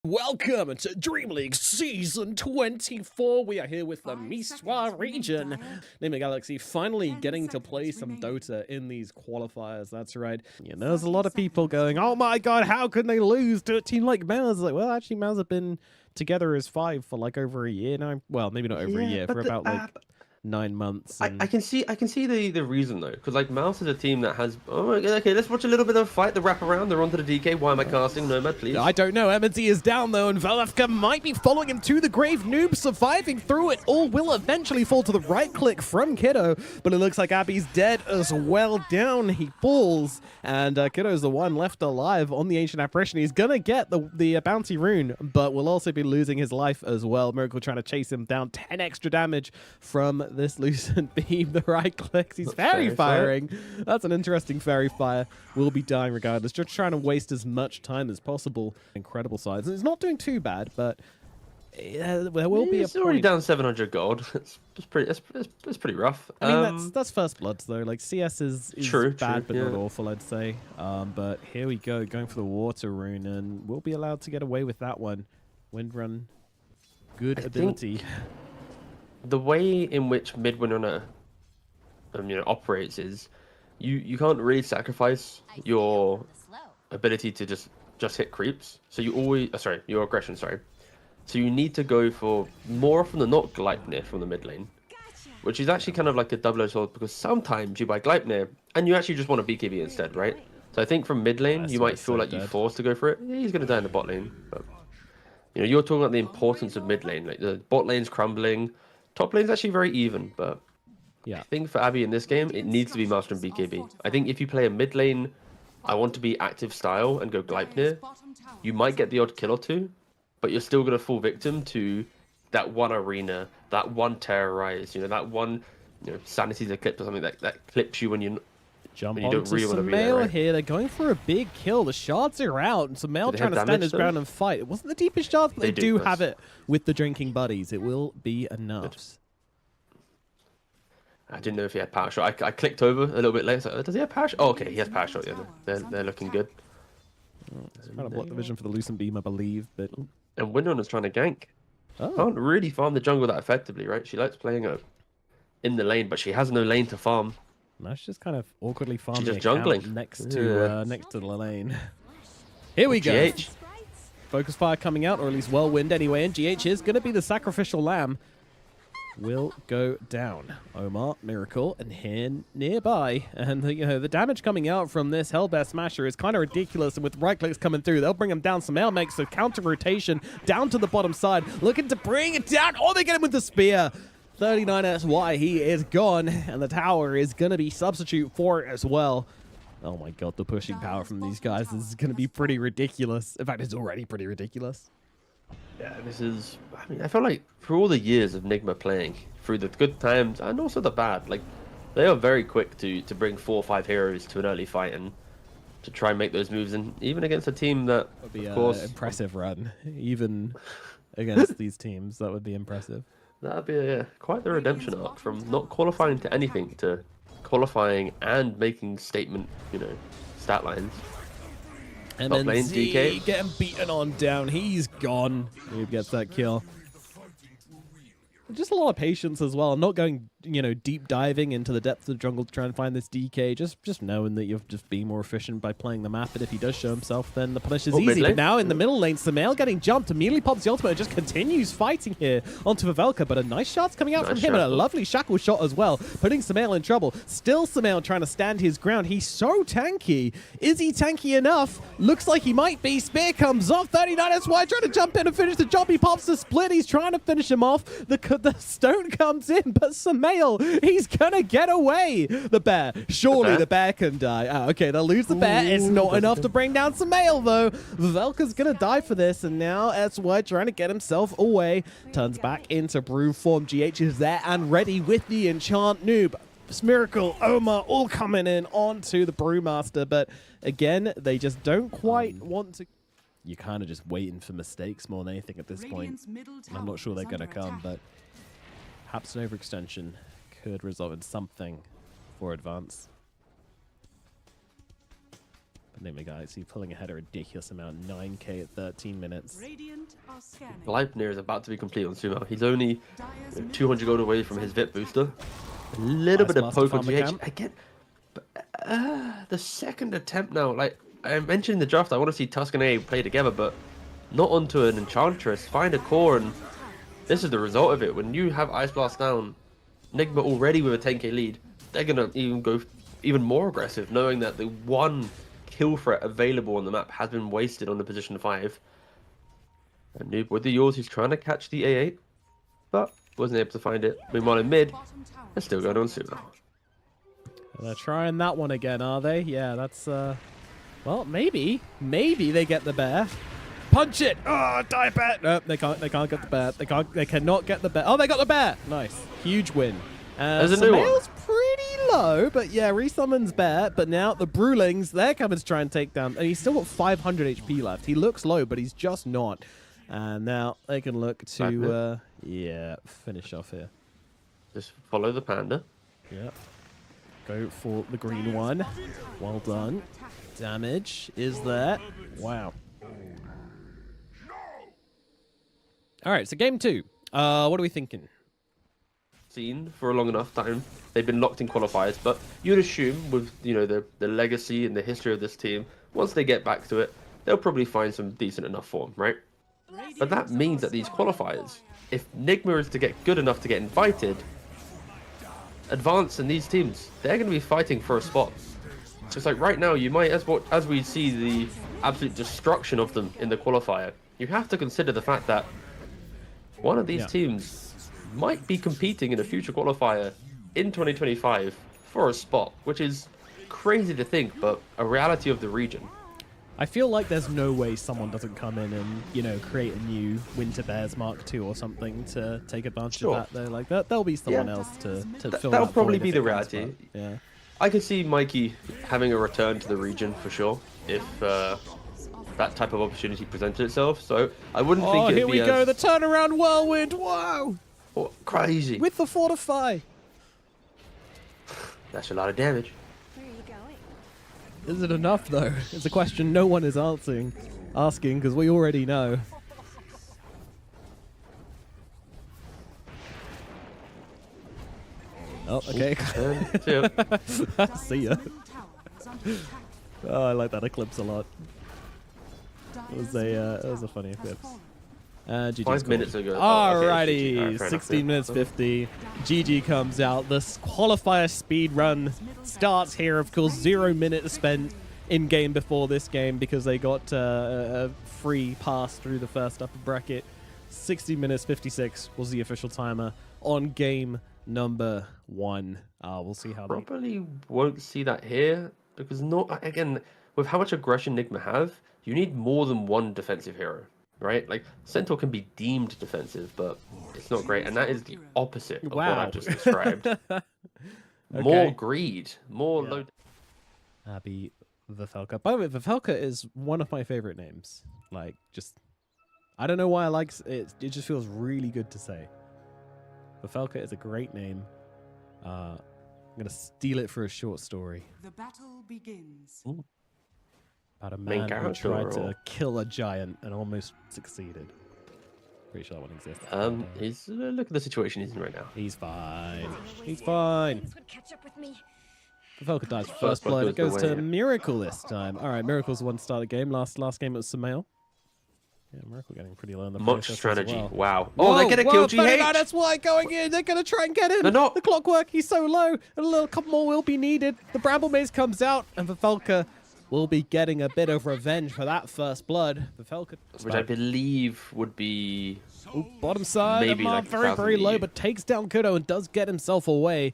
Welcome to DreamLeague Season 24. We are here with the MESWA region. NIGMA Galaxy finally getting to play some Dota in these qualifiers. That's right. Yeah, there's a lot of people going, oh my god, how can they lose to a team like MES? Like, well, actually, MES have been together as five for like over a year now. Well, maybe not over a year, for about like 9 months. And... I can see the reason though, because like Mouse is a team that has okay, let's watch a little bit of a fight, the wrap around, they're onto the DK. Why am I casting Nomad, please? I don't know. MNT is down though, and Valafka might be following him to the grave. Noob surviving through it all will eventually fall to the right click from Kiddo, but it looks like Abby's dead as well. Down he falls, and Kiddo's the one left alive on the Ancient Apparition. He's gonna get the bounty rune, but will also be losing his life as well. Miracle trying to chase him down. 10 extra damage from this Lucent Beam. The right clicks. He's fairy firing. That's an interesting fairy fire. Will be dying regardless. Just trying to waste as much time as possible. Incredible size. It's not doing too bad, but there will be a It's already down 700 gold. It's pretty rough. I mean, that's first bloods though. Like CS is bad, but not awful, I'd say. But here we go, going for the water rune, and we'll be allowed to get away with that one. Wind run, good ability. The way in which Midwinter operates is you can't really sacrifice your ability to just hit creeps. So you always your aggression, So you need to go for more often than not Gleipnir from the mid lane, which is actually kind of like a double-edged sword, because sometimes you buy Gleipnir and you actually just want a BKB instead, right? So I think from mid lane you might feel like you're forced to go for it. Yeah, he's gonna die in the bot lane, but you're talking about the importance of mid lane. Like the bot lane's crumbling. Top lane's actually very even, but I think for Abby in this game, it needs to be Master and BKB. I think if you play a mid lane, I want to be active style and go Gleipnir, you might get the odd kill or two, but you're still going to fall victim to that one arena, that one terrorize, that one sanity's eclipse or something that clips you when you jump on onto Sumail here. They're going for a big kill. The shards are out, and Sumail trying to stand his ground and fight. It wasn't the deepest shards, but they do have it with the drinking buddies. It will be enough. I didn't know if he had power shot. I clicked over a little bit later. So, does he have power shot? Oh, okay, he has power shot. Yeah, they're looking good. Trying to block the vision for the Lucent Beam, I believe. But and Windrunner's trying to gank. Can't really farm the jungle that effectively, right? She likes playing in the lane, but she has no lane to farm. No, she's just kind of awkwardly farming. She's just jungling next to the lane. Here we go. GH. Focus fire coming out, or at least whirlwind anyway, and GH is going to be the sacrificial lamb. Will go down. Omar, Miracle, and here nearby. And the damage coming out from this Hellbear Smasher is kind of ridiculous, and with right clicks coming through, they'll bring him down. Sumail makes a counter rotation down to the bottom side, looking to bring it down. Oh, they get him with the spear. 39 SY, he is gone, and the tower is going to be substitute for it as well. Oh my god, the pushing power from these guys is going to be pretty ridiculous. In fact, it's already pretty ridiculous. Yeah, this is... I feel like for all the years of NIGMA playing, through the good times and also the bad, like, they are very quick to bring 4 or 5 heroes to an early fight and to try and make those moves, and even against a team that, would be of course... impressive run. Even against these teams, that would be impressive. That'd be quite the redemption arc from not qualifying to anything to qualifying and making statement, stat lines. MNZ getting beaten on down. He's gone. Noob gets that kill. Just a lot of patience as well. I'm not going, deep diving into the depths of the jungle to try and find this DK. Just knowing that you're just being more efficient by playing the map. And if he does show himself, then the punish is easy. But now in the middle lane, Sumail getting jumped, immediately pops the ultimate and just continues fighting here onto Pavelka. But a nice shot's coming out from him, and a lovely shackle shot as well, putting Sumail in trouble. Still Sumail trying to stand his ground. He's so tanky. Is he tanky enough? Looks like he might be. Spear comes off. 39 SY trying to jump in and finish the job. He pops the split. He's trying to finish him off. The stone comes in, but Sumail, he's gonna get away. The bear. Surely the bear can die. Okay, they'll lose the bear. It's not enough to bring down Sumail, though. Velka's gonna die for this, and now SY trying to get himself away. Turns back into brew form. GH is there and ready with the enchant. Noob, Miracle, Omar, all coming in onto the Brewmaster, but again, they just don't quite want to. You're kind of just waiting for mistakes more than anything at this point. I'm not sure they're gonna come, but perhaps an overextension could result in something for advance. But NIGMA Galaxy pulling ahead a ridiculous amount, 9k at 13 minutes. Leibniz is about to be complete on Sumo. He's only 200 gold away from his VIP booster. A little bit of poke on GH. Again, the second attempt now. Like I mentioned in the draft, I want to see Tusk and A play together, but not onto an Enchantress. Find a core, and this is the result of it. When you have Ice Blast down, NIGMA already with a 10k lead, they're going to even go even more aggressive, knowing that the one kill threat available on the map has been wasted on the position 5. And Noob with the yours, he's trying to catch the A8, but wasn't able to find it. Meanwhile in mid, they're still going on Sumo. They're trying that one again, are they? Yeah, that's, well, maybe they get the bear. Punch it! Oh, die bear! No, they can't get the bear. They cannot get the bear. Oh, they got the bear! Nice. Huge win. Samael's pretty low, but yeah, resummons bear. But now the Brewlings, they're coming to try and take down. And he's still got 500 HP left. He looks low, but he's just not. And now they can look to, yeah, finish off here. Just follow the panda. Yeah. Go for the green one. Well done. Damage is there. Wow. All right, so game 2. What are we thinking? Seen for a long enough time. They've been locked in qualifiers, but you'd assume with the legacy and the history of this team, once they get back to it, they'll probably find some decent enough form, right? But that means that these qualifiers, if NIGMA is to get good enough to get invited, advance in these teams, they're going to be fighting for a spot. Just like right now, you might, as we see the absolute destruction of them in the qualifier, you have to consider the fact that one of these teams might be competing in a future qualifier in 2025 for a spot, which is crazy to think, but a reality of the region. I feel like there's no way someone doesn't come in and, create a new Winter Bears Mark II or something to take advantage of that, though. Like, there'll be someone else to fill that'll that probably void be the reality. Yeah. I could see Mikey having a return to the region for sure if that type of opportunity presented itself. So I wouldn't think it'd here be we go, the turnaround whirlwind. Wow. Oh, crazy. With the fortify. That's a lot of damage. Is it enough, though? It's a question no one is asking, because we already know. Oh, okay. See ya. Oh, I like that Eclipse a lot. It was a funny Eclipse. GG 5 minutes ago. Alrighty, okay, 16 minutes 50. GG comes out. The qualifier speed run starts here. Of course, 0 minutes spent in game before this game because they got a free pass through the first upper bracket. 60 minutes 56 was the official timer on game number 1. We'll see how probably won't see that here because again, with how much aggression NIGMA have, you need more than one defensive hero. Right? Like, Centaur can be deemed defensive, but it's not great. And that is the opposite of what I've just described. More greed, more low... Abby Vifelka. By the way, Vifelka is one of my favorite names. Like, just... I don't know why I like it. It just feels really good to say. Vifelka is a great name. I'm going to steal it for a short story. The battle begins. Ooh. About a man who tried to kill a giant and almost succeeded. Pretty sure that one exists. Look at the situation he's in right now. He's fine. He's fine. Vifelka dies first blood. It goes to Miracle this time. All right, Miracle's the one to start the game. Last game it was Samael. Yeah, Miracle getting pretty low in the much strategy. Well. Wow. Oh, they're gonna kill GH. That's why going in. They're gonna try and get him. They're not. The clockwork. He's so low. A couple more will be needed. The Bramble Maze comes out, and Vifelka will be getting a bit of revenge for that first blood. Vifelka, which I believe would be bottom side. Maybe like very low, but takes down Kudo and does get himself away.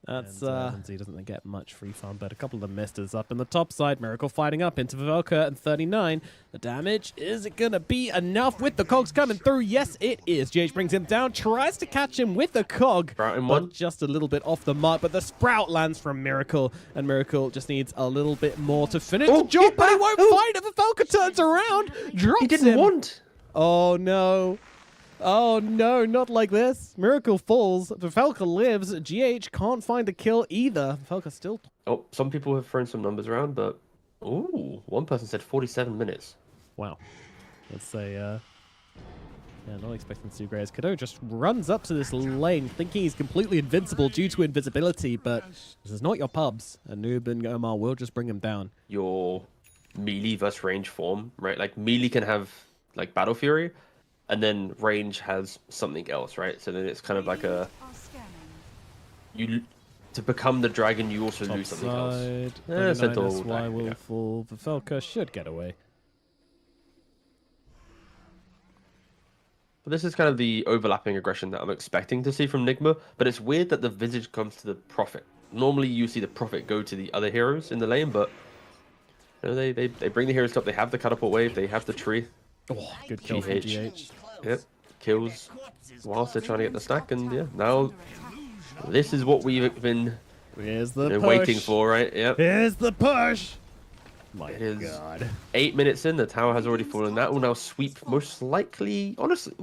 That's he doesn't get much free farm, but a couple of the misters up in the top side. Miracle fighting up into Vifelka and 39. The damage, is it gonna be enough with the cogs coming through? Yes, it is. GH brings him down, tries to catch him with the cog, but just a little bit off the mark. But the sprout lands from Miracle, and Miracle just needs a little bit more to finish the job, but he won't fight it. Vifelka turns around, drops him. He didn't want. Oh no. Oh no, not like this. Miracle falls. Vifelka lives. GH can't find a kill either. Vifelka still... Oh, some people have thrown some numbers around, but Ooh, one person said 47 minutes. Wow. Let's say, yeah, not expecting to see Graves. Cadeau just runs up to this lane thinking he's completely invincible due to invisibility, but this is not your pubs, and Noob and Omar will just bring him down. Your melee versus range form, right? Like melee can have like Battle Fury, and then range has something else, right? So then it's kind of like a to become the dragon, you also lose something else. SY will fall. The Velka should get away. But this is kind of the overlapping aggression that I'm expecting to see from NIGMA, but it's weird that the Visage comes to the Prophet. Normally you see the Prophet go to the other heroes in the lane, but you know, they bring the heroes up, they have the catapult wave, they have the tree. Oh, good kill from GH. Yep, kills whilst they're trying to get the stack, and yeah, now this is what we've been waiting for, right? Yep. Here's the push! My God. 8 minutes in, the tower has already fallen. That will now sweep most likely. Honestly,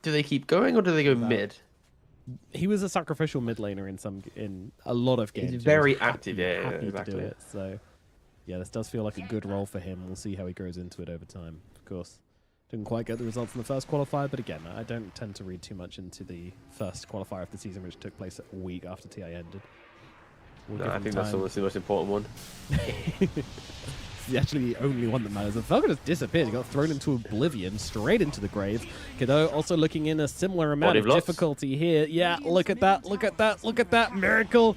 do they keep going or do they go mid? He was a sacrificial mid laner in a lot of games. He's very active, happy exactly. to do it. So, yeah, this does feel like a good role for him. We'll see how he grows into it over time. Of course, didn't quite get the results in the first qualifier, but again, I don't tend to read too much into the first qualifier of the season, which took place a week after TI ended. No, I think that's almost the most important one. It's actually the only one that matters. The Falcon just disappeared. He got thrown into oblivion, straight into the grave. Cadeau also looking in a similar amount of difficulty here. Yeah, look at that, look at that, look at that. Miracle.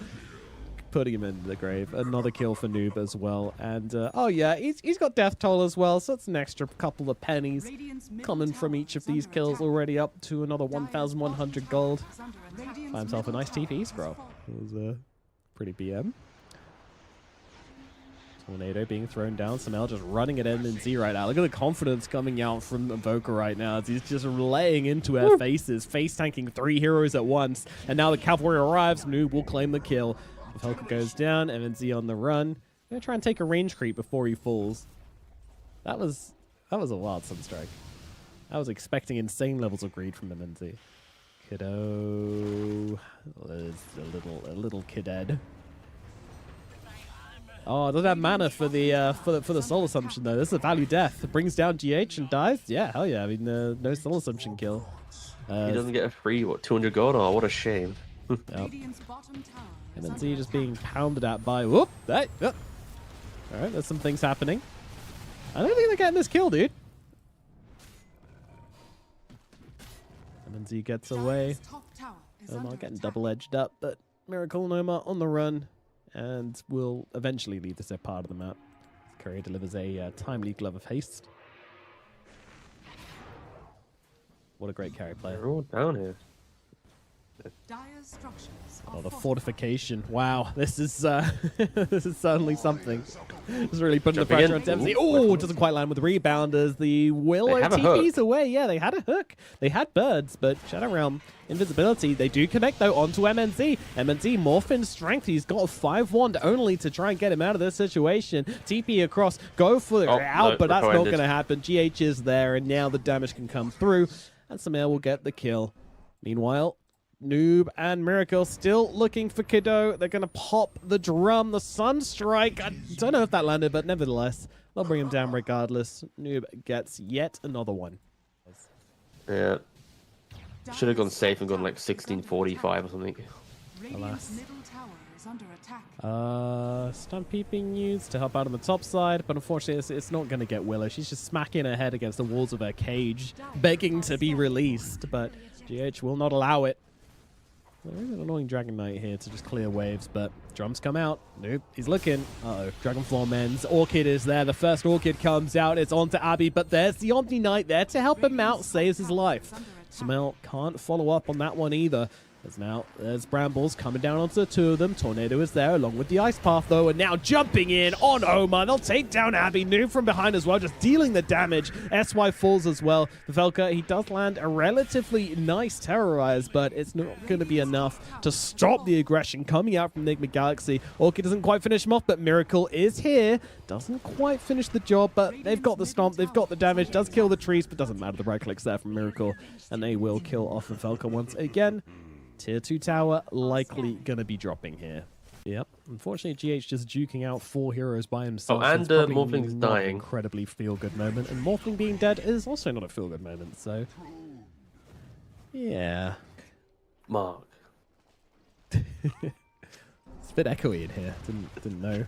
Putting him in the grave. Another kill for Noob as well. And, oh yeah, he's got death toll as well, so it's an extra couple of pennies coming from each of these kills, already up to another 1,100 gold. Buy himself a nice TP scroll. It was, pretty BM. Tornado being thrown down. Samel just running at MNZ right now. Look at the confidence coming out from Evoker right now as he's just laying into our faces, face tanking 3 heroes at once. And now the cavalry arrives. Noob will claim the kill. Evoker goes down. MNZ on the run. Gonna try and take a range creep before he falls. That was a wild Sunstrike. I was expecting insane levels of greed from MNZ. Kiddo is a little kided. Oh, doesn't have mana for the soul assumption though. This is a value death. It brings down GH and dies. Yeah, hell yeah. I mean, no soul assumption kill. He doesn't get a free 200 gold. Oh, what a shame. Yep. And then see just being pounded at by whoop. That. All right, there's some things happening. I don't think they're getting this kill, dude. MNZ gets away. Omar getting double-edged up, but Miracle and Omar on the run, and will eventually leave this part of the map. Courier delivers a timely glove of haste. What a great carry player. They're all down here. Oh, the fortification. Wow, this is this is certainly something. It's really putting the pressure on Dempsey. Oh, doesn't quite land with the rebounders. The Willow TP's away. Yeah, they had a hook. They had birds, but Shadow Realm invisibility. They do connect, though, onto MNZ. MNZ, Morphin strength. He's got a 5-wand only to try and get him out of this situation. TP across, go for it out, no, but that's not going to happen. GH is there, and now the damage can come through, and Samir will get the kill. Meanwhile, Noob and Miracle still looking for Kiddo. They're going to pop the drum, the Sunstrike. I don't know if that landed, but nevertheless, they'll bring him down regardless. Noob gets yet another one. Yeah. Should have gone safe and gone like 1645 or something. Alas. Stun peeping used to help out on the top side, but unfortunately it's not going to get Willow. She's just smacking her head against the walls of her cage, begging to be released, but GH will not allow it. There is an annoying Dragon Knight here to just clear waves, but drums come out. Nope, he's looking. Uh-oh, Dragonflaw mends. Orchid is there. The first Orchid comes out. It's on to Abby, but there's the Omni Knight there to help him out, saves his life. Samel can't follow up on that one either. There's Brambles coming down onto the 2 of them. Tornado is there along with the Ice Path though, and now jumping in on Omar. They'll take down Abby. Noob from behind as well, just dealing the damage. SY falls as well. The Velka, he does land a relatively nice Terrorize, but it's not going to be enough to stop the aggression coming out from NIGMA Galaxy. Orchid doesn't quite finish him off, but Miracle is here. Doesn't quite finish the job, but they've got the stomp, they've got the damage, does kill the trees, but doesn't matter. The right clicks there from Miracle, and they will kill off the Velka once again. Tier 2 tower likely going to be dropping here. Yep. Unfortunately, GH just duking out 4 heroes by himself. Oh, and It's probably Morphling's not an dying. incredibly feel-good moment. And Morphling being dead is also not a feel-good moment, so... Yeah. Mark. It's a bit echoey in here. Didn't know.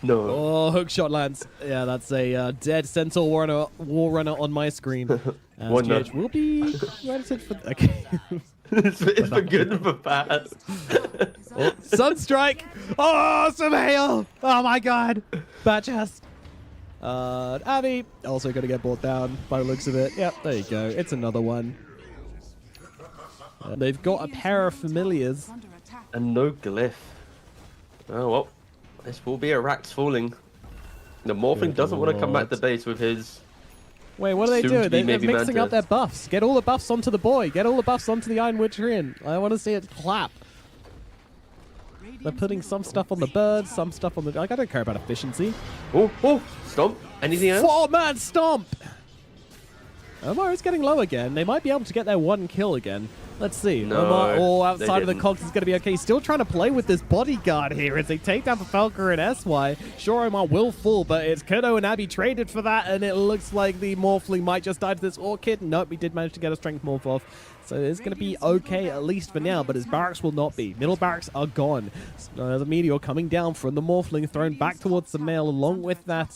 No. Oh, hook shot lands. Yeah, that's a dead Centaur War Runner on my screen. GH will be credited for... Okay. It's for good and for bad. Oh, Sunstrike! Oh, some hail! Oh my god! Bad chest. Abby also going to get brought down by the looks of it. Yep, there you go. It's another one. They've got a pair of familiars. And no glyph. Oh, well. This will be a Rax falling. The Morphling doesn't want to come back to base with his... Wait, what are they doing? They're mixing Mantis. up their buffs. Get all the buffs onto the boy. Get all the buffs onto the Iron Witcherin. I want to see it clap. They're putting some stuff on the birds, some stuff on the... Like, I don't care about efficiency. Oh, stomp. Anything else? 4-man stomp! Omar is getting low again. They might be able to get their 1 kill again. Let's see. No, Omar, outside of the cogs is going to be okay. Still trying to play with this bodyguard here as they take down for Falker and SY. Sure, Omar will fall, but it's Kudo and Abby traded for that, and it looks like the Morphling might just die to this Orchid. Nope, we did manage to get a Strength Morph off. So it's going to be okay, at least for now, but his barracks will not be. Middle barracks are gone. The Meteor coming down from the Morphling, thrown back towards the Male, along with that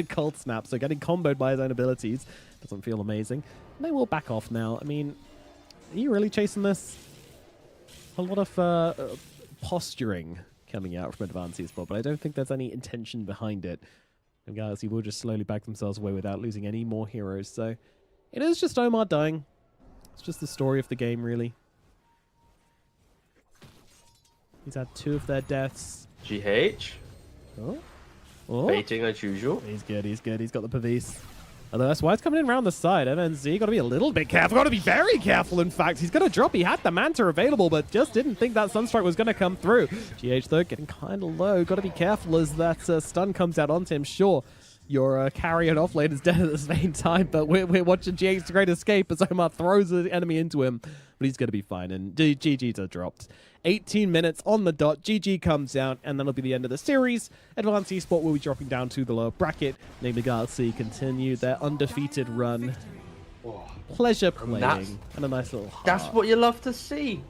Cult Snap. So getting comboed by his own abilities. Doesn't feel amazing. And they will back off now. I mean, are you really chasing this? A lot of posturing coming out from Advanced Esports, but I don't think there's any intention behind it. And Galaxy will just slowly back themselves away without losing any more heroes. So it is just Omar dying. It's just the story of the game, really. He's had 2 of their deaths. GH. Oh. Baiting as usual. He's good, he's good. He's got the Pavis. Although that's why it's coming in around the side. MNZ got to be a little bit careful. Got to be very careful, in fact. He's going to drop. He had the Manta available, but just didn't think that Sunstrike was going to come through. GH, though, getting kind of low. Got to be careful as that stun comes out onto him. Sure, your carry and offlane is dead at the same time, but we're watching GH's great escape as Omar throws the enemy into him. But he's going to be fine, and GG's are dropped. 18 minutes on the dot. GG comes out, and that'll be the end of the series. Advanced Esports will be dropping down to the lower bracket. NIGMA Galaxy continue their undefeated run. Pleasure playing. And a nice little heart. That's what you love to see.